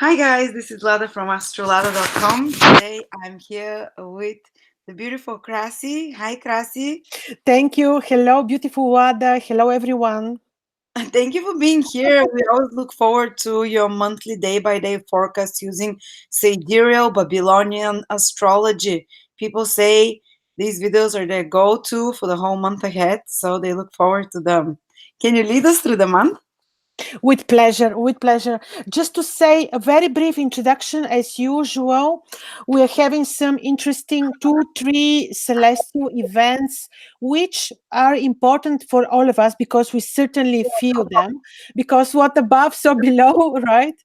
Hi guys, this is Lada from astrolada.com. Today I'm here with the beautiful Krasi. Hi Krasi. Thank you. Hello, beautiful Wada. Hello, everyone. Thank you for being here. We always look forward to your monthly day by day forecast using sidereal Babylonian astrology. People say these videos are their go to for the whole month ahead, so they look forward to them. Can you lead us through the month? With pleasure, with pleasure. Just to say a very brief introduction, as usual, we are having some interesting 2, 3 celestial events, which are important for all of us because we certainly feel them. Because what above, so below, right?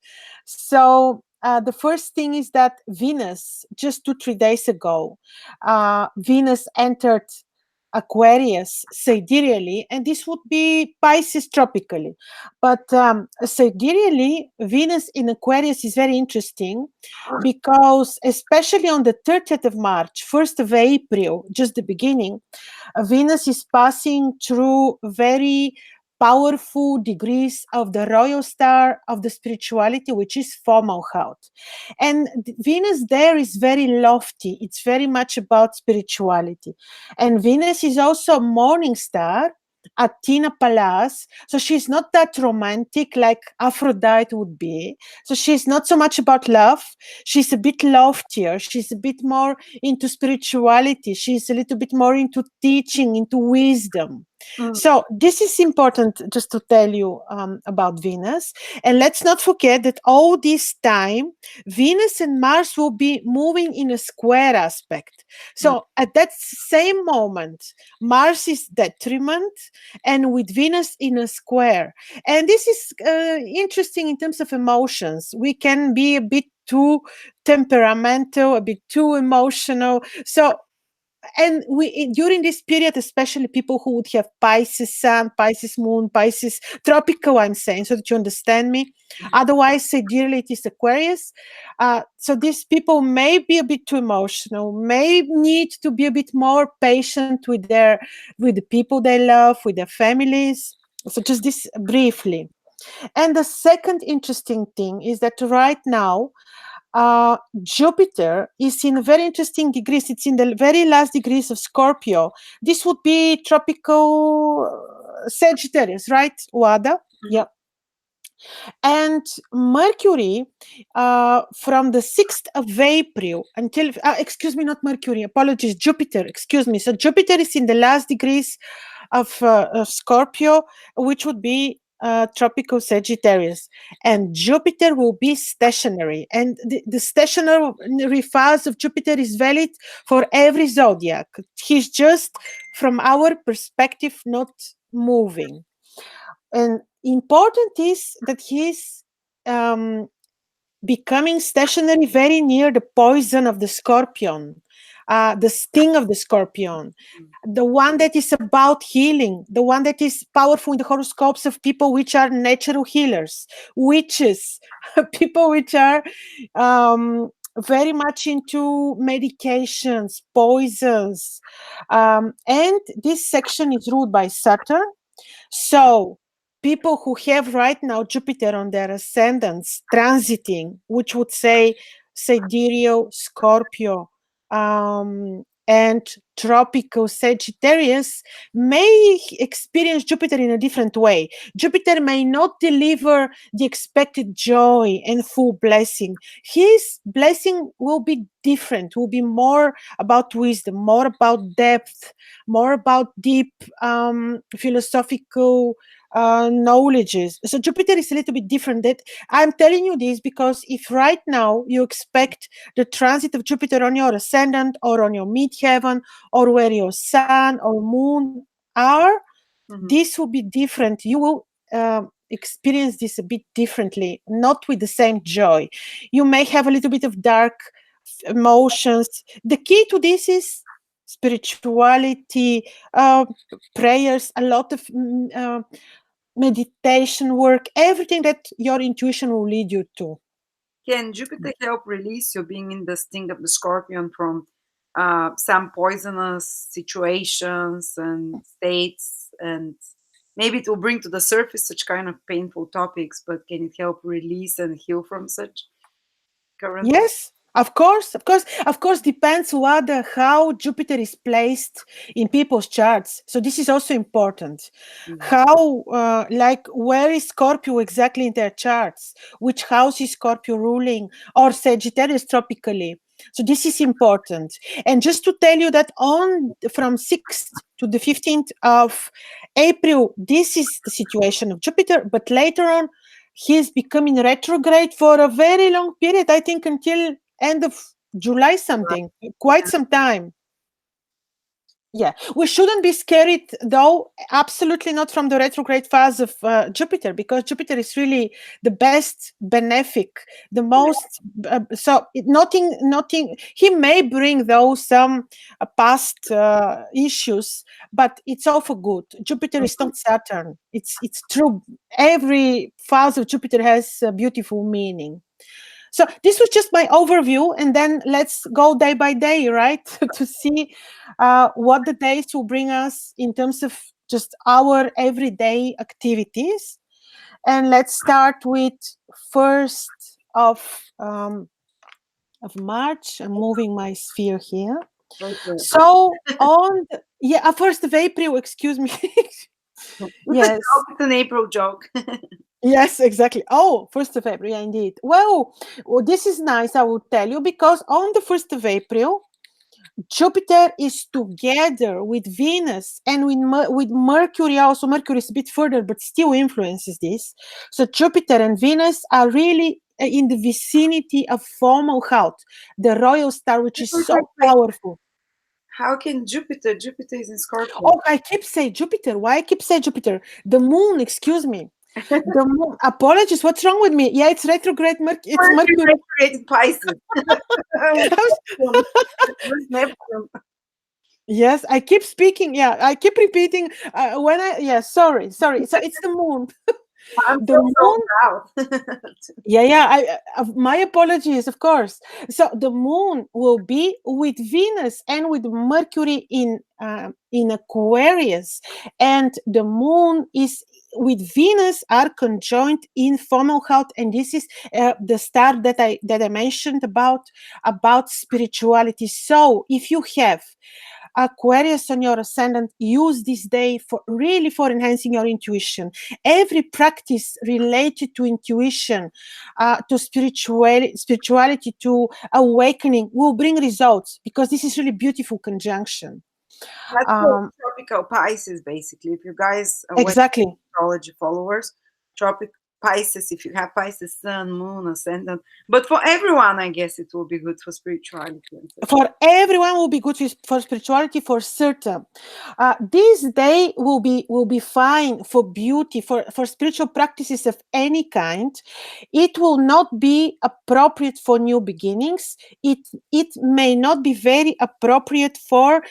So, the first thing is that Venus, just 2, 3 days ago, Venus entered Aquarius sidereally, and this would be Pisces tropically. But sidereally, Venus in Aquarius is very interesting because, especially on the 30th of March, 1st of April, just the beginning, Venus is passing through very powerful degrees of the royal star of the spirituality, which is Fomalhaut. And Venus there is very lofty. It's very much about spirituality. And Venus is also a morning star, Athena Pallas. So she's not that romantic like Aphrodite would be. So she's not so much about love. She's a bit loftier. She's a bit more into spirituality. She's a little bit more into teaching, into wisdom. Mm. So this is important just to tell you about Venus. And let's not forget that all this time, Venus and Mars will be moving in a square aspect. So at that same moment, Mars is detriment and with Venus in a square. And this is interesting in terms of emotions. We can be a bit too temperamental, a bit too emotional. So and during this period, especially people who would have Pisces sun, Pisces moon, Pisces tropical, I'm saying, so that you understand me. Otherwise, sidereally it is Aquarius. So these people may be a bit too emotional, may need to be a bit more patient with the people they love, with their families. So just this briefly. And the second interesting thing is that right now Jupiter is in very interesting degrees. It's in the very last degrees of Scorpio. This would be tropical Sagittarius, right, Wada? Yeah. And Mercury, from the 6th of April until, excuse me, not Mercury, apologies, Jupiter, excuse me. So Jupiter is in the last degrees of Scorpio, which would be tropical Sagittarius. And Jupiter will be stationary. And the stationary phase of Jupiter is valid for every zodiac. He's just, from our perspective, not moving. And important is that he's um, becoming stationary very near the poison of the scorpion, the sting of the scorpion, the one that is about healing, the one that is powerful in the horoscopes of people which are natural healers, witches, people which are very much into medications, poisons. And this section is ruled by Saturn. So, people who have right now Jupiter on their ascendants transiting, which would say Sidereal, Scorpio, and tropical Sagittarius, may experience Jupiter in a different way. Jupiter may not deliver the expected joy and full blessing. His blessing will be different, will be more about wisdom, more about depth, more about deep philosophical knowledges. So Jupiter is a little bit different. That I'm telling you this because if right now you expect the transit of Jupiter on your ascendant or on your midheaven or where your sun or moon are, this will be different. You will experience this a bit differently, not with the same joy. You may have a little bit of dark emotions. The key to this is spirituality, prayers, a lot of meditation work, everything that your intuition will lead you to. Can Jupiter help release you being in the sting of the scorpion from some poisonous situations and states? And maybe it will bring to the surface such kind of painful topics, but can it help release and heal from such? currently. Yes, of course, of course, of course. Depends what how Jupiter is placed in people's charts. So this is also important. Mm. How, like, where is Scorpio exactly in their charts? Which house is Scorpio ruling, or Sagittarius tropically? So this is important. And just to tell you that on from 6th to the 15th of April, this is the situation of Jupiter. But later on, he's becoming retrograde for a very long period, I think until end of July something, quite Yeah. some time. Yeah, we shouldn't be scared though, absolutely not from the retrograde phase of Jupiter, because Jupiter is really the best benefic, the most. Nothing. He may bring though some past issues, but it's all for good. Jupiter is Mhm. not Saturn. It's true. Every phase of Jupiter has a beautiful meaning. So this was just my overview, and then let's go day by day, right, to see what the days will bring us in terms of just our everyday activities. And let's start with 1st of March. I'm moving my sphere here. Okay. So on the, yeah, 1st of April. Excuse me. It's a Yes. joke. It's an April joke. Yes, exactly. Oh, 1st of April, yeah, indeed. Well, this is nice, I will tell you, because on the 1st of April, Jupiter is together with Venus and with Mercury also. Mercury is a bit further, but still influences this. So Jupiter and Venus are really in the vicinity of Fomalhaut, the royal star, which is Wait, wait, so wait. powerful. How can Jupiter? Jupiter is in Scorpio. Oh, I keep saying Jupiter. Why I keep saying Jupiter? The moon, excuse me. The moon. Apologies. What's wrong with me? Yeah, it's retrograde. It's Mercury Mercury. retrograde in Pisces. With Neptune. With Neptune. Yes, I keep speaking. Yeah, I keep repeating. When I yeah, sorry. So it's the moon. I'm The so moon. proud. Yeah, yeah. My apologies, of course. So the moon will be with Venus and with Mercury in Aquarius, and the moon is with Venus are conjoined in Fomalhaut, and this is the star that I mentioned about spirituality. So if you have Aquarius on your ascendant, use this day for really for enhancing your intuition. Every practice related to intuition, to spirituality, to awakening will bring results, because this is really beautiful conjunction. That's for Um, tropical Pisces, basically. If you guys are Western exactly. astrology followers, tropic Pisces, if you have Pisces sun, moon, ascendant. But for everyone, I guess it will be good for spirituality and such. For everyone will be good for spirituality, for certain. This day will be fine for beauty, for spiritual practices of any kind. It will not be appropriate for new beginnings. It may not be very appropriate for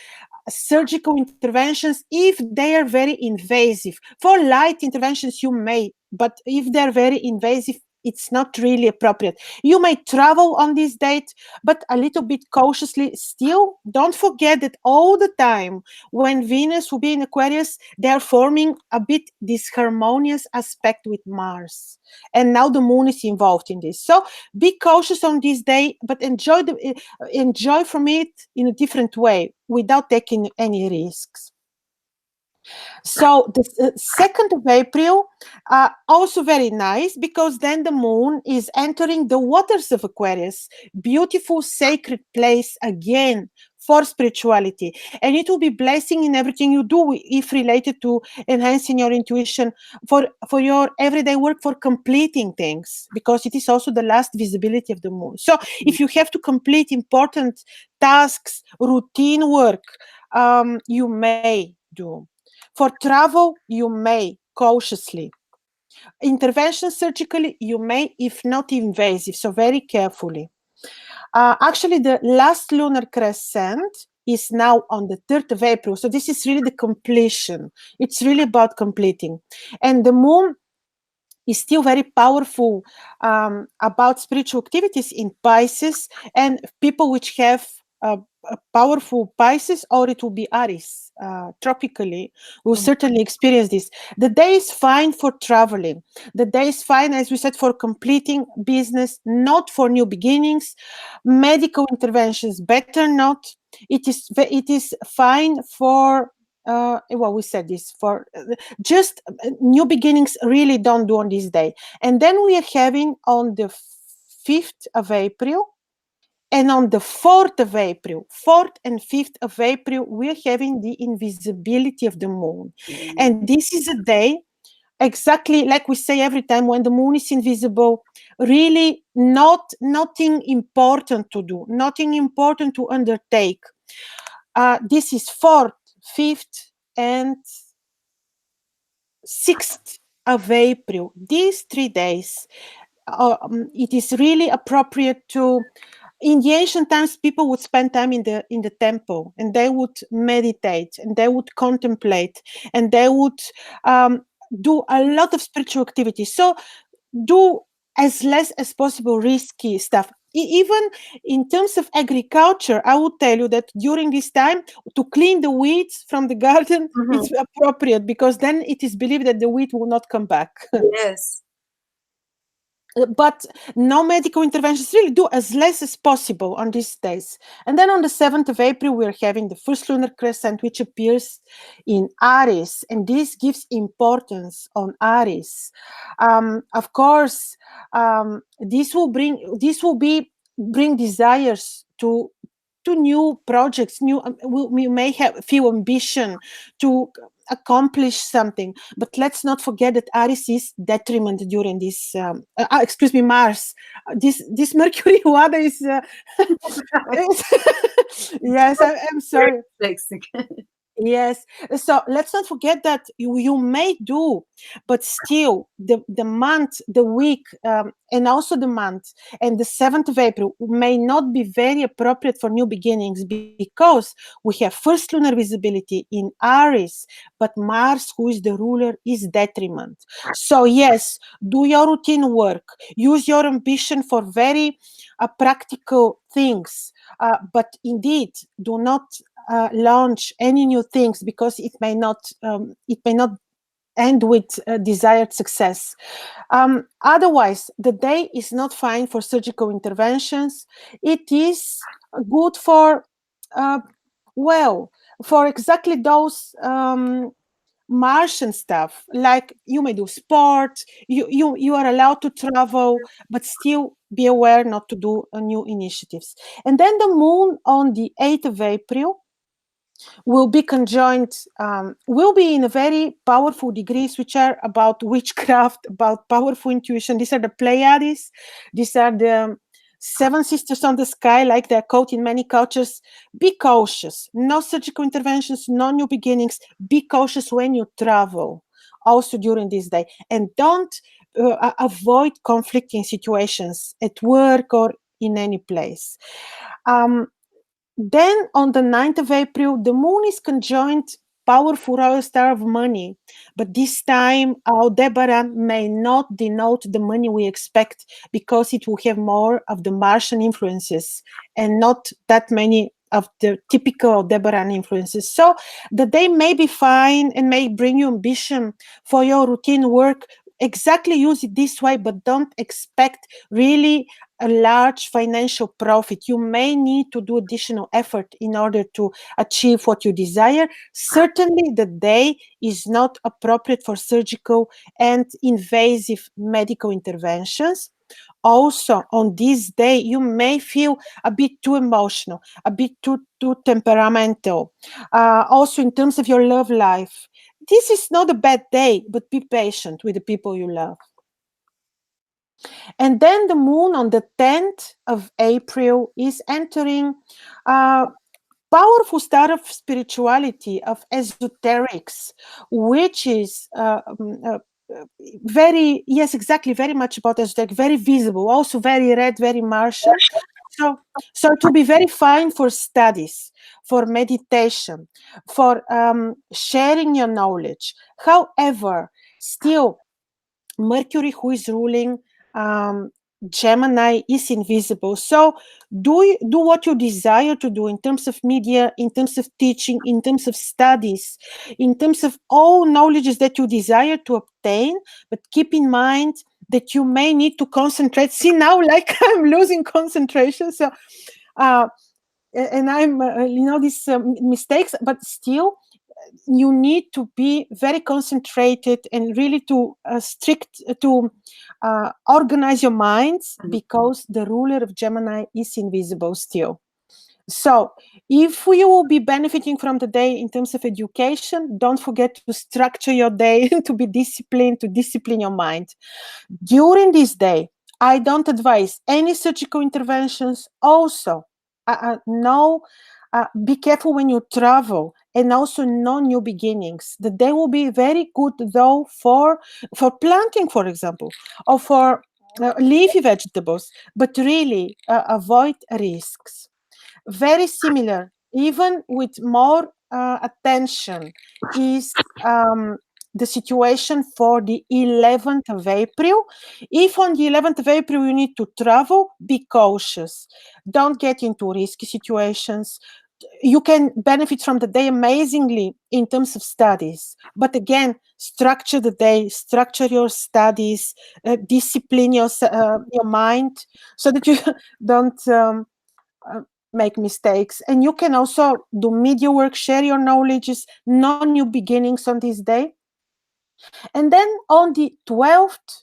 surgical interventions if they are very invasive. For light interventions, you may, but if they're very invasive, it's not really appropriate. You may travel on this date, but a little bit cautiously. Still, don't forget that all the time when Venus will be in Aquarius, they're forming a bit disharmonious aspect with Mars. And now the moon is involved in this. So be cautious on this day, but enjoy from it in a different way without taking any risks. So the 2nd of April, also very nice, because then the moon is entering the waters of Aquarius, beautiful sacred place again for spirituality, and it will be blessing in everything you do if related to enhancing your intuition, for your everyday work, for completing things, because it is also the last visibility of the moon. So if you have to complete important tasks, routine work, you may do. For travel, you may cautiously. Intervention surgically, you may, if not invasive, so very carefully. Actually, the last lunar crescent is now on the 3rd of April. So this is really the completion. It's really about completing. And the moon is still very powerful about spiritual activities in Pisces, and people which have powerful Pisces, or it will be Aries. Tropically, we'll certainly experience this. The day is fine for traveling. The day is fine, as we said, for completing business, not for new beginnings. Medical interventions, better not. It is fine for well, we said this for just new beginnings. Really don't do on this day. And then we are having on the 5th of April, and on the 4th of April, 4th and 5th of April, we're having the invisibility of the moon. And this is a day, exactly like we say every time, when the moon is invisible, really nothing important to do, nothing important to undertake. This is 4th, 5th, and 6th of April. These 3 days, it is really appropriate to. In the ancient times, people would spend time in the temple, and they would meditate, and they would contemplate, and they would um, do a lot of spiritual activity. So do as less as possible risky stuff. Even in terms of agriculture, I would tell you that during this time, to clean the weeds from the garden, Mhm. it's appropriate, because then it is believed that the weed will not come back. Yes. But no medical interventions. Really do as less as possible on these days. And then on the 7th of April, we're having the first lunar crescent, which appears in Aries, and this gives importance on Aries. Of course, this will bring desires to new projects. We may have few ambition to accomplish something, but let's not forget that Aries is detriment during this. Excuse me, Mars. This Mercury water is. Yes, I'm Very sorry. dyslexic. Yes. So let's not forget that you may do, but still the month, the week, and also the month and the 7th of April may not be very appropriate for new beginnings, because we have first lunar visibility in Aries, but Mars, who is the ruler, is detriment. So yes, do your routine work, use your ambition for very practical things, but indeed do not launch any new things, because it may not end with desired success. Otherwise, the day is not fine for surgical interventions. It is good for uh, well, for exactly those Martian stuff. Like, you may do sport, you are allowed to travel, but still be aware not to do new initiatives. And then the moon on the 8th of April will be conjoined, will be in a very powerful degrees, which are about witchcraft, about powerful intuition. These are the Pleiades. These are the seven sisters on the sky, like they're called in many cultures. Be cautious. No surgical interventions, no new beginnings. Be cautious when you travel, also during this day. And don't avoid conflicting situations at work or in any place. Um, then on the 9th of April, the moon is conjoined powerful royal star of money. But this time, Aldebaran may not denote the money we expect, because it will have more of the Martian influences and not that many of the typical Aldebaran influences. So the day may be fine and may bring you ambition for your routine work. Exactly use it this way, but don't expect really a large financial profit. You may need to do additional effort in order to achieve what you desire. Certainly, the day is not appropriate for surgical and invasive medical interventions. Also, on this day, you may feel a bit too emotional, a bit too temperamental. Also, in terms of your love life, this is not a bad day, but be patient with the people you love. And then the moon on the 10th of April is entering a powerful star of spirituality, of esoterics, which is very, yes, exactly, very much about esoteric, very visible, also very red, very Martian. So, so it will be very fine for studies, for meditation, for sharing your knowledge. However, still, Mercury, who is ruling Gemini is invisible. So do what you desire to do in terms of media, in terms of teaching, in terms of studies, in terms of all knowledges that you desire to obtain. But keep in mind that you may need to concentrate. See now, like I'm losing concentration. So, uh, and I'm, these mistakes, but still you need to be very concentrated and really to strict to organize your minds, Mhm. because the ruler of Gemini is invisible still. So if you will be benefiting from the day in terms of education, don't forget to structure your day to be disciplined, to discipline your mind. During this day, I don't advise any surgical interventions. Also, no, be careful when you travel, and also no new beginnings. The day will be very good though for planting, for example, or for leafy vegetables, but really avoid risks. Very similar, even with more attention, is the situation for the 11th of April. If on the 11th of April you need to travel, be cautious. Don't get into risky situations. You can benefit from the day amazingly in terms of studies. But again, structure the day, structure your studies, discipline your mind so that you don't uh, make mistakes. And you can also do media work, share your knowledges, no new beginnings on this day. And then on the 12th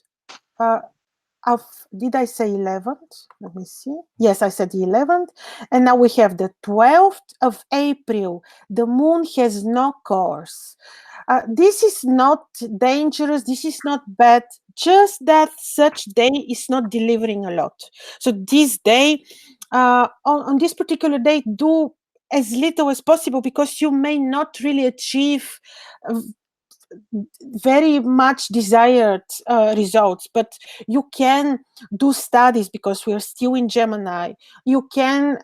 uh, of, did I say 11th? Let me see. Yes, I said the 11th. And now we have the 12th of April. The moon has no course. This is not dangerous. This is not bad. Just that such day is not delivering a lot. So this day, on this particular day, do as little as possible, because you may not really achieve uh, very much desired results. But you can do studies, because we are still in Gemini. You can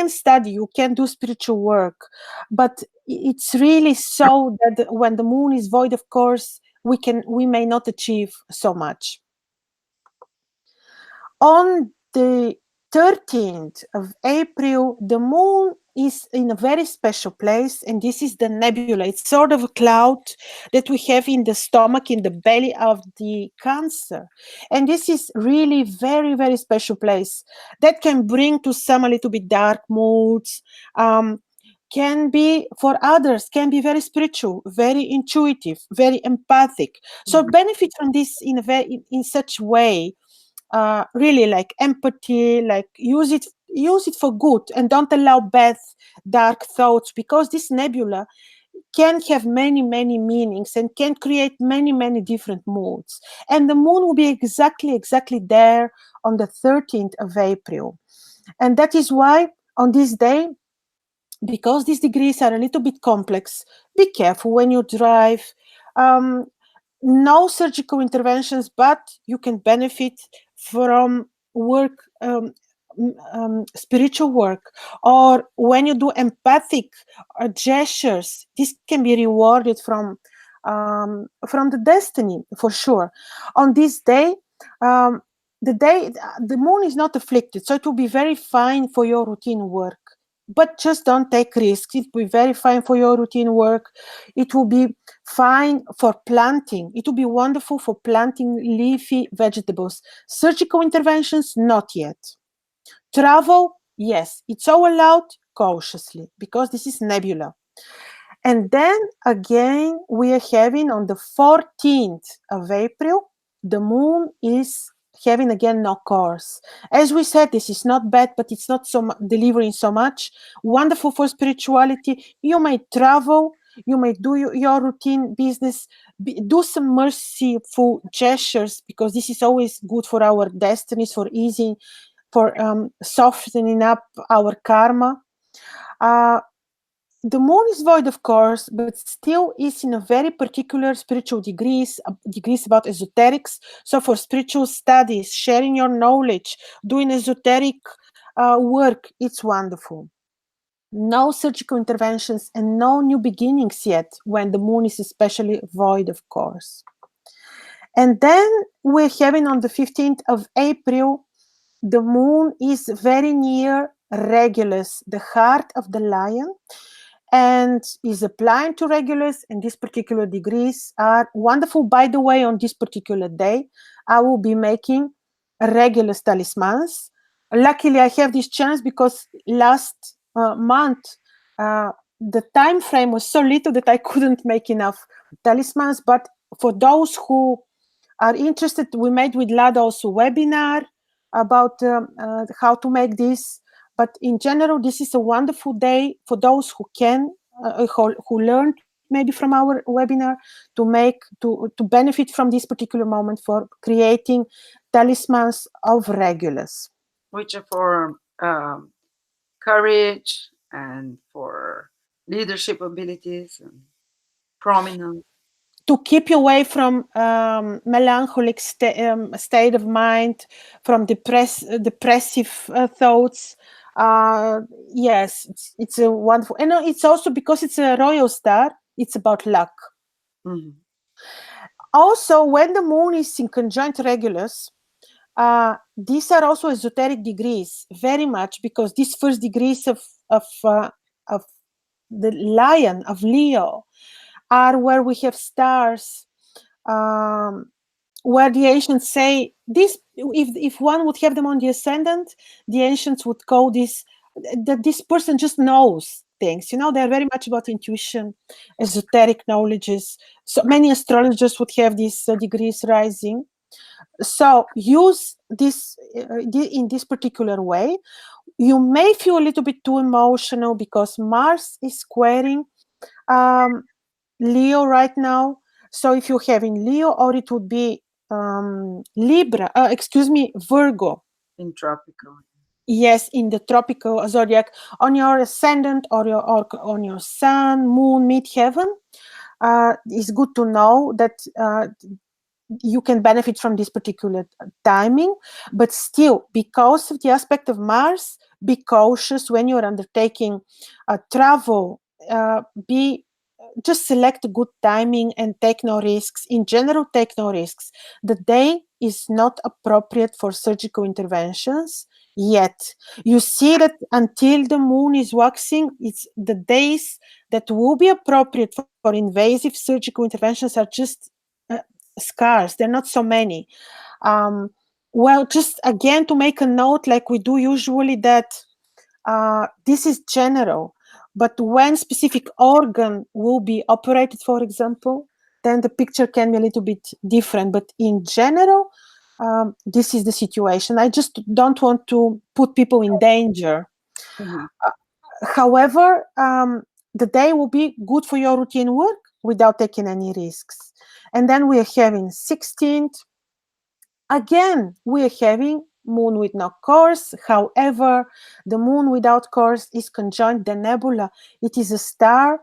study, you can do spiritual work, but it's really so that when the moon is void, of course, we may not achieve so much. On the 13th of April, the moon is in a very special place, and this is the nebula. It's sort of a cloud that we have in the stomach, in the belly of the Cancer. And this is really very, very special place that can bring to some a little bit dark moods. Can be for others, can be very spiritual, very intuitive, very empathic. So Mhm. benefit from this in a very in such way, really like empathy, like use it for good, and don't allow bad dark thoughts, because this nebula can have many many meanings and can create many many different moods. And the moon will be exactly there on the 13th of April. And that is why on this day, because these degrees are a little bit complex, be careful when you drive. um, no surgical interventions, but you can benefit from work, spiritual work, or when you do empathic gestures, this can be rewarded from the destiny for sure. On this day, um, the moon is not afflicted, so it will be very fine for your routine work. But just don't take risks. It will be very fine for your routine work. It will be fine for planting. It will be wonderful for planting leafy vegetables. Surgical interventions, not yet. Travel, yes, it's all allowed cautiously, because this is nebula. And then again, we are having on the 14th of April, the moon is having again no course. As we said, this is not bad, but it's not delivering so much. Wonderful for spirituality. You may travel, you may do your routine business, do some merciful gestures, because this is always good for our destinies, for easing, for softening up our karma. Uh, the moon is void, of course, but still is in a very particular spiritual degrees about esoterics. So for spiritual studies, sharing your knowledge, doing esoteric work, it's wonderful. No surgical interventions and no new beginnings yet, when the moon is especially void, of course. And then we're having on the 15th of April, the moon is very near Regulus, the heart of the lion, and is applying to Regulus, and these particular degrees are wonderful. By the way, on this particular day, I will be making Regulus talismans. Luckily, I have this chance because last month, the time frame was so little that I couldn't make enough talismans. But for those who are interested, we made with Lada also webinar about how to make this. But in general, this is a wonderful day for those who can, who learned maybe from our webinar, to make to benefit from this particular moment for creating talismans of Regulus. Which are for courage and for leadership abilities and prominence. To keep you away from melancholic state of mind, from depressive thoughts. Yes, it's a wonderful, and it's also because it's a royal star. It's about luck. Mhm. Also, when the moon is in conjunct Regulus, these are also esoteric degrees, very much, because these first degrees of the lion of Leo are where we have stars, where the ancients say this. If one would have them on the ascendant, the ancients would call this that this person just knows things. They're very much about intuition, esoteric knowledges. So many astrologers would have these degrees rising. So use this in this particular way. You may feel a little bit too emotional because Mars is squaring Leo right now. So if you have in Leo, or it would be Virgo. In tropical. Yes, in the tropical zodiac, on your ascendant or on your sun, moon, midheaven. It's good to know that you can benefit from this particular timing, but still, because of the aspect of Mars, be cautious when you're undertaking travel. Be Just select a good timing and take no risks. In general, take no risks. The day is not appropriate for surgical interventions yet. You see that until the moon is waxing, it's the days that will be appropriate for invasive surgical interventions are just scarce. There are not so many. Well, just again to make a note, like we do usually, that this is general, but when specific organ will be operated, for example, then the picture can be a little bit different. But in general, this is the situation. I just don't want to put people in danger. Mhm. However, the day will be good for your routine work without taking any risks. And then we are having 16th. Again, we are having moon with no course. However, the moon without course is conjunct the nebula. It is a star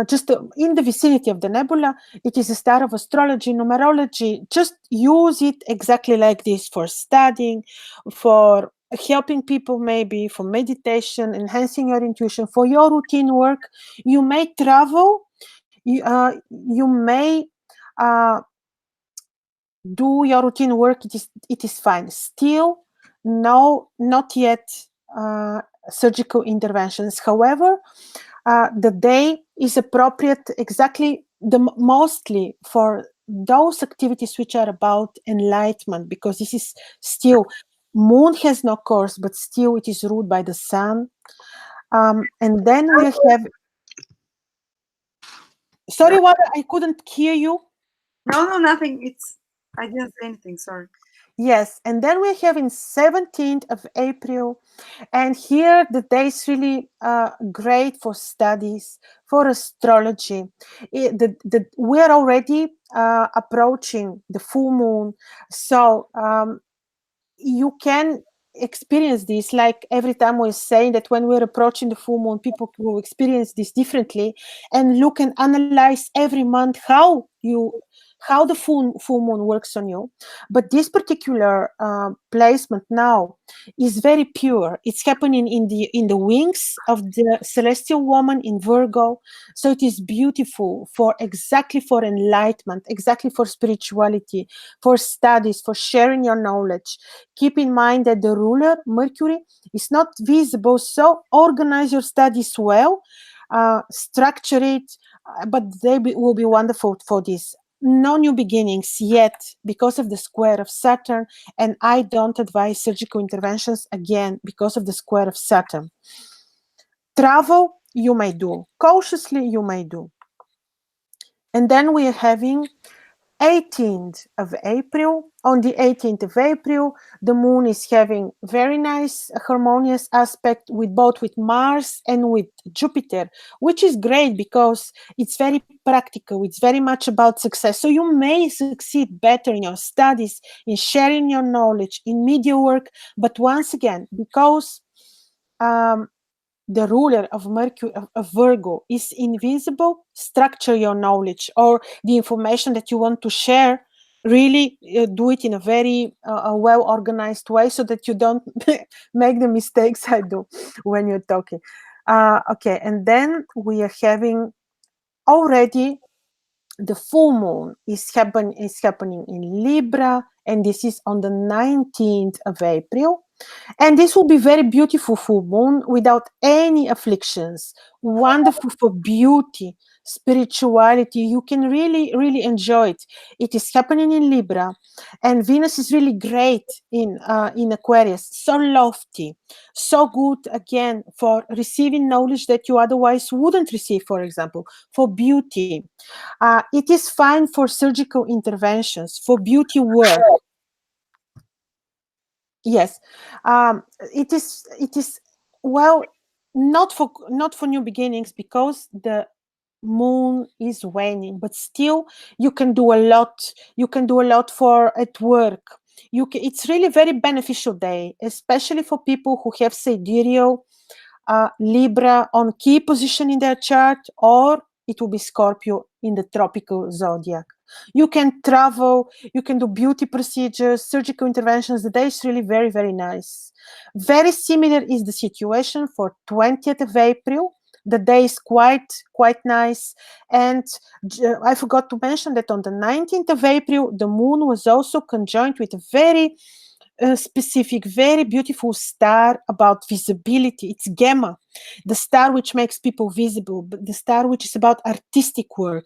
just in the vicinity of the nebula. It is a star of astrology, numerology. Just use it exactly like this for studying, for helping people, maybe for meditation, enhancing your intuition, for your routine work. You may travel. You may do your routine work. It is fine. Still, no, not yet surgical interventions. However, the day is appropriate exactly mostly for those activities which are about enlightenment, because this is still, moon has no course, but still it is ruled by the sun. And then we have, sorry, what, I couldn't hear you. No, nothing. I didn't say anything. Sorry. Yes, and then we're having 17th of April, and here the day is really great for studies, for astrology. We're already approaching the full moon, so you can experience this. Like every time we're saying that when we're approaching the full moon, people will experience this differently, and look and analyze every month how you how the full moon works on you. But this particular placement now is very pure. It's happening in the wings of the celestial woman in Virgo. So it is beautiful for exactly for enlightenment, exactly for spirituality, for studies, for sharing your knowledge. Keep in mind that the ruler, Mercury, is not visible. So organize your studies well, structure it, but will be wonderful for this. No new beginnings yet because of the square of Saturn, and I don't advise surgical interventions again because of the square of Saturn. Travel, you may do. Cautiously, you may do. And then we are having 18th of April. On the 18th of April, the moon is having very nice harmonious aspect with Mars and with Jupiter, which is great because it's very practical. It's very much about success. So you may succeed better in your studies, in sharing your knowledge, in media work. But once again, because the ruler of Mercury of Virgo is invisible, structure your knowledge or the information that you want to share. Really do it in a very well organized way so that you don't make the mistakes I do when you're talking. Okay, and then we are having already the full moon is happening in Libra, and this is on the 19th of April. And this will be very beautiful full moon without any afflictions. Wonderful for beauty, spirituality. You can really, really enjoy it. It is happening in Libra, and Venus is really great in Aquarius. So lofty, so good again for receiving knowledge that you otherwise wouldn't receive. For example, for beauty. It is fine for surgical interventions, for beauty work. Yes, it is well, not for new beginnings because the moon is waning, but still you can do a lot. You can do a lot for at work. It's really very beneficial day, especially for people who have sidereal Libra on key position in their chart, or it will be Scorpio in the tropical zodiac. You can travel, you can do beauty procedures, surgical interventions. The day is really very, very nice. Very similar is the situation for 20th of April. The day is quite nice. And I forgot to mention that on the 19th of April, the moon was also conjoined with a very specific, very beautiful star about visibility. It's Gamma, the star which makes people visible, but the star which is about artistic work,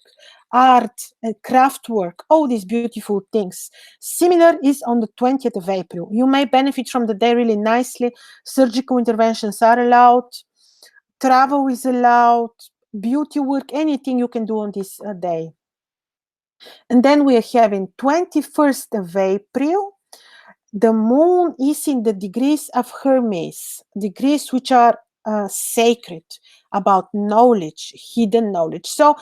art, craft work, all these beautiful things. Similar is on the 20th of April. You may benefit from the day really nicely. Surgical interventions are allowed, travel is allowed, beauty work, anything you can do on this day. And then we are having 21st of April. The moon is in the degrees of Hermes, degrees which are sacred, about knowledge, hidden knowledge. So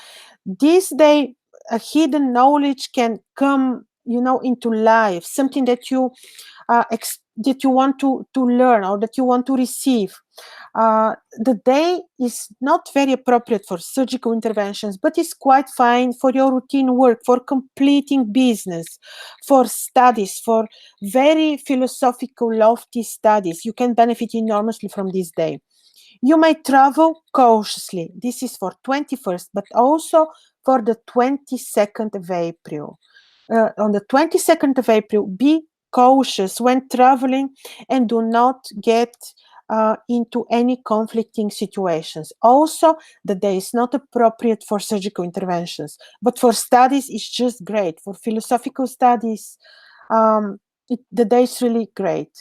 this day, a hidden knowledge can come, into life, something that that you want to learn or that you want to receive. The day is not very appropriate for surgical interventions, but is quite fine for your routine work, for completing business, for studies, for very philosophical, lofty studies. You can benefit enormously from this day. You may travel cautiously. This is for 21st, but also for the 22nd of April. On the 22nd of April, be cautious when traveling and do not get into any conflicting situations. Also, the day is not appropriate for surgical interventions, but for studies, it's just great. For philosophical studies, the day is really great.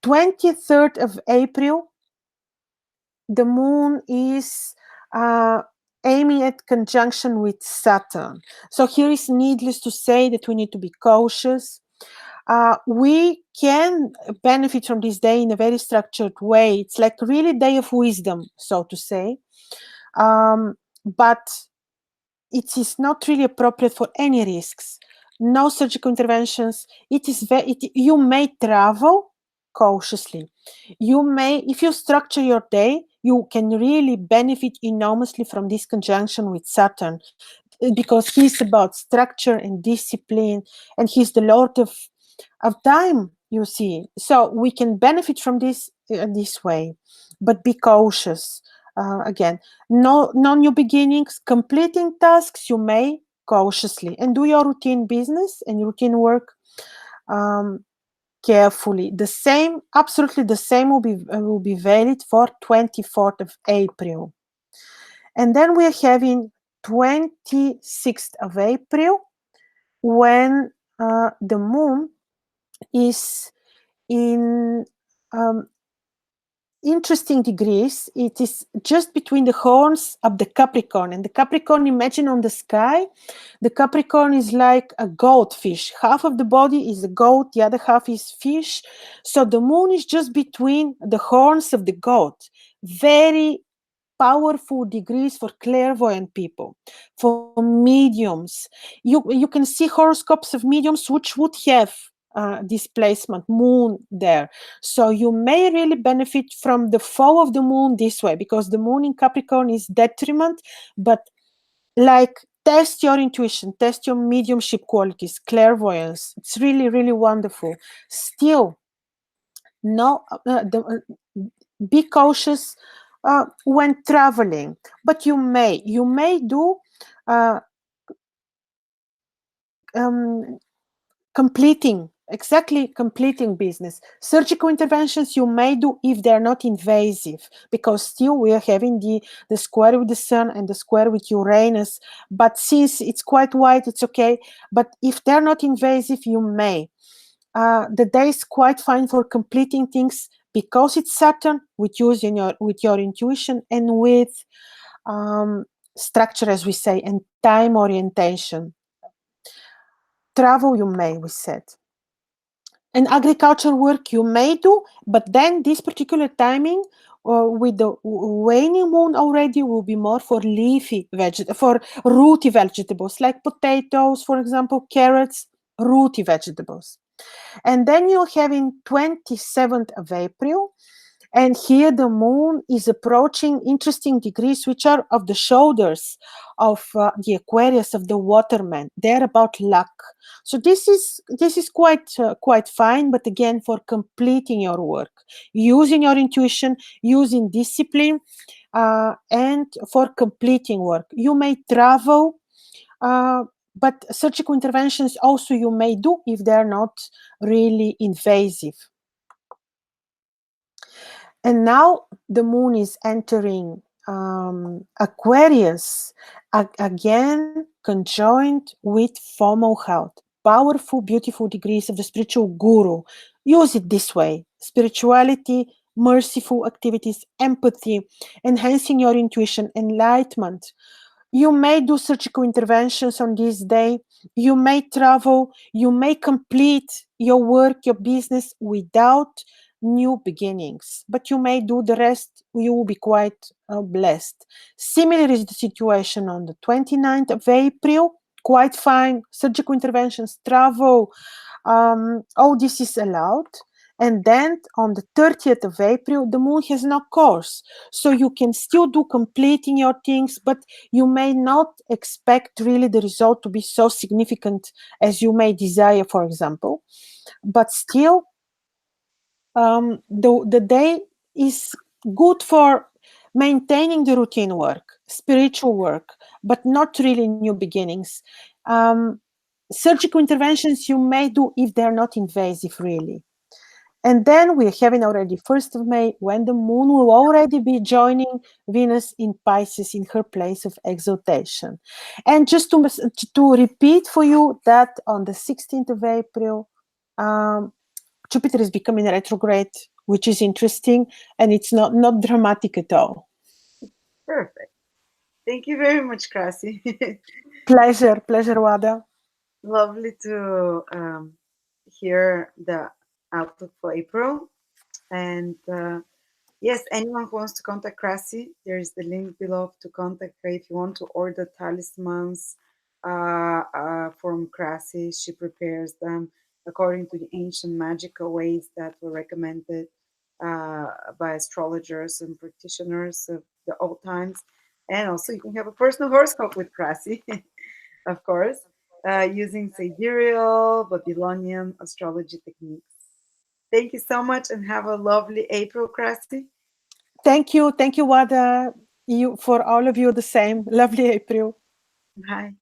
23rd of April, the moon is aiming at conjunction with Saturn. So here is needless to say that we need to be cautious. We can benefit from this day in a very structured way. It's like really day of wisdom, so to say. But it is not really appropriate for any risks. No surgical interventions. You may travel cautiously. You may, if you structure your day, you can really benefit enormously from this conjunction with Saturn. because he's about structure and discipline, and he's the lord of time, you see. So we can benefit from this way, but be cautious. Again, no new beginnings, completing tasks you may cautiously, and do your routine business and routine work um, carefully. The same, absolutely the same will be valid for 24th of April. And then we're having 26th of April, when the moon is in um, interesting degrees. It is just between the horns of the Capricorn. And the Capricorn, imagine on the sky, the Capricorn is like a goldfish. Half of the body is a goat, the other half is fish. So the moon is just between the horns of the goat. Very powerful degrees for clairvoyant people, for mediums. You can see horoscopes of mediums which would have displacement moon there. So you may really benefit from the fall of the moon this way, because the moon in Capricorn is detriment, but like test your intuition, test your mediumship qualities, clairvoyance. It's really, really wonderful. Still, no, be cautious when traveling, but you may do uh, um, completing business. Surgical interventions you may do if they're not invasive, because still we are having the square with the sun and the square with Uranus, but since it's quite wide, it's okay. But if they're not invasive, you may. The day is quite fine for completing things, because it's Saturn, with your intuition and with um, structure, as we say, and time orientation. Travel you may, we said. And agriculture work you may do, but then this particular timing with the waning moon already will be more for for rooty vegetables, like potatoes, for example, carrots, rooty vegetables. And then you're having 27th of April, and here the moon is approaching interesting degrees, which are of the shoulders of the Aquarius, of the waterman. They're about luck. So this is quite fine, but again, for completing your work, using your intuition, using discipline, and for completing work. You may travel, uh, but surgical interventions also you may do if they're not really invasive. And now the moon is entering Aquarius, again conjoined with formal health. Powerful, beautiful degrees of the spiritual guru. Use it this way: spirituality, merciful activities, empathy, enhancing your intuition, enlightenment. You may do surgical interventions on this day. You may travel. You may complete your work, your business without new beginnings, but you may do the rest. You will be quite blessed. Similar is the situation on the 29th of April. Quite fine. Surgical interventions, travel, all this is allowed. And then on the 30th of April, the moon has no course. So you can still do completing your things, but you may not expect really the result to be so significant as you may desire, for example. But still, the day is good for maintaining the routine work, spiritual work, but not really new beginnings. Um, Surgical interventions you may do if they're not invasive, really. And then we're having already 1st of May, when the moon will already be joining Venus in Pisces in her place of exaltation. And just to repeat for you that on the 16th of April, um, Jupiter is becoming retrograde, which is interesting, and it's not dramatic at all. Perfect. Thank you very much, Krasi. Pleasure, Wada. Lovely to hear the outlook for April. And yes, anyone who wants to contact Krasi, there's the link below to contact her if you want to order talismans from Krasi. She prepares them according to the ancient magical ways that were recommended by astrologers and practitioners of the old times. And also, you can have a personal horoscope with Krasi. of course, using sidereal Babylonian astrology techniques. Thank you so much and have a lovely April, Krasi. Thank you, Wada. You for all of you the same. Lovely April. Bye.